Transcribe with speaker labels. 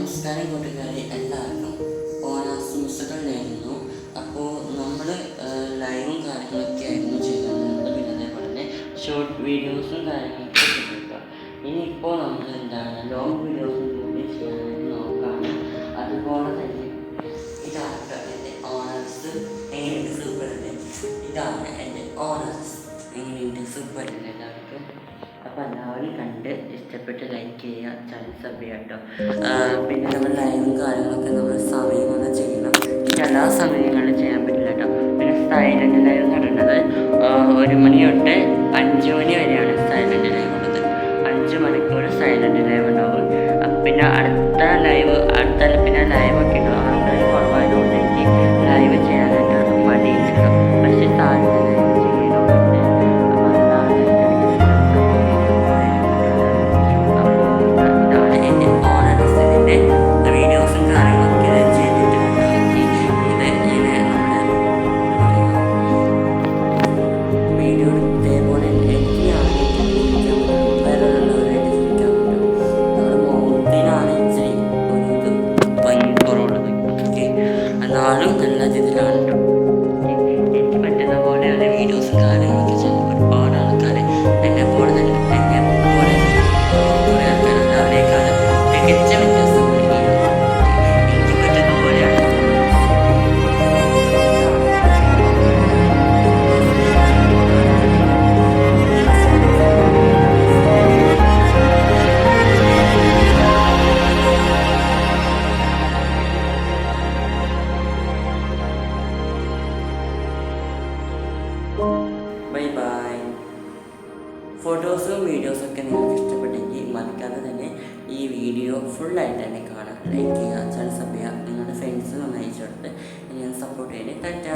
Speaker 1: നമസ്കാരം കൂട്ടുകാരെ, എല്ലാവർക്കും ഓണാശംസകൾ നേരുന്നു. അപ്പോൾ നമ്മൾ ലൈവും കാര്യങ്ങളൊക്കെ ആയിരുന്നു ചെയ്തുകൊണ്ടിരുന്നത്. പിന്നെ അതേപോലെ തന്നെ ഷോർട്ട് വീഡിയോസും കാര്യങ്ങളൊക്കെ ചെയ്തിട്ടുണ്ടോ. ഇനിയിപ്പോൾ നമ്മൾ എന്താണ് ലോങ് വീഡിയോസും കൂടി ചെയ്യാനായിട്ട് നോക്കുകയാണ്. അതുപോലെ തന്നെ ഇതാണ് എൻ്റെ ഓണേഴ്സ്. എങ്ങനെയുണ്ട്? സൂപ്പറല്ലേ? ഇതാണ് എൻ്റെ ഓണേഴ്സ്. എങ്ങനെയുണ്ട്? സൂപ്പറല്ലേ എല്ലാവർക്കും? അപ്പോൾ എല്ലാവരും കണ്ട് ഇഷ്ടപ്പെട്ട് ലൈക്ക് ചെയ്യുക, ചാനൽ സബ് ചെയ്യുക കേട്ടോ. പിന്നെ നമ്മൾ ലൈവും കാര്യങ്ങളൊക്കെ നമ്മൾ സമയം ഒന്ന് ചെയ്യണം. എല്ലാ സമയങ്ങളിലും ചെയ്യാൻ പറ്റില്ല കേട്ടോ. പിന്നെ സൈലൻറ്റ് ലൈവ് എന്ന് പറയുന്നത് 1 മണി തൊട്ട് 5 മണി വരെയാണ് സൈലൻറ്റ് ലൈവ് ഉള്ളത്. 5 മണിക്കൂർ സൈലൻറ്റ് ലൈവ് ഉണ്ടാവും. പിന്നെ അടുത്ത പിന്നെ ലൈവൊക്കെ ഉണ്ടാവും. ആൾക്കാർ കുറവായതുകൊണ്ട് എനിക്ക് ലൈവ് ചെയ്യാനായിട്ടാണ് മടിയിട്ടോ. പക്ഷേ സൈലൻറ്റ് ലൈവ് ചെയ്യണമെന്നുണ്ട്. അപ്പോൾ എല്ലാവരും വീഡിയോസും കാര്യങ്ങളൊക്കെ ചെയ്തിട്ടുണ്ട്. വീഡിയോ ഇതേപോലെ എങ്ങനെയാണെങ്കിൽ വേറെയുള്ളവരായിട്ട് ജീവിക്കാൻ പറ്റും. നമ്മുടെ മുഖത്തിനാണ് ഇച്ചിരി ഒരു ഭംഗി കുറവുള്ളത്. ഓക്കെ, എന്നാലും നല്ല ഇതിലാണ് കേട്ടോ. എനിക്ക് പറ്റുന്ന പോലെയാണ് വീഡിയോസും കാര്യങ്ങളൊക്കെ ചെയ്യുന്നത്. ഒരുപാട് ആൾക്കാർ എന്നെ പോലെ കുറേ ആൾക്കാർ അവരെക്കാളും തികച്ച വ്യത്യാസം എനിക്ക് പറ്റുന്ന പോലെയാണ്. Bye bye. ഫോട്ടോസും വീഡിയോസൊക്കെ നിങ്ങൾക്ക് ഇഷ്ടപ്പെട്ടെങ്കിൽ മറക്കാതെ തന്നെ ഈ വീഡിയോ ഫുള്ളായിട്ട് തന്നെ കാണാം. ലൈക്ക് ചെയ്യുക, ചാനൽ സബ് ചെയ്യുക, നിങ്ങളുടെ ഫ്രണ്ട്സിനൊന്ന് അയച്ചു കൊടുത്ത് എന്നെ സപ്പോർട്ട് ചെയ്ത് ടാറ്റാ.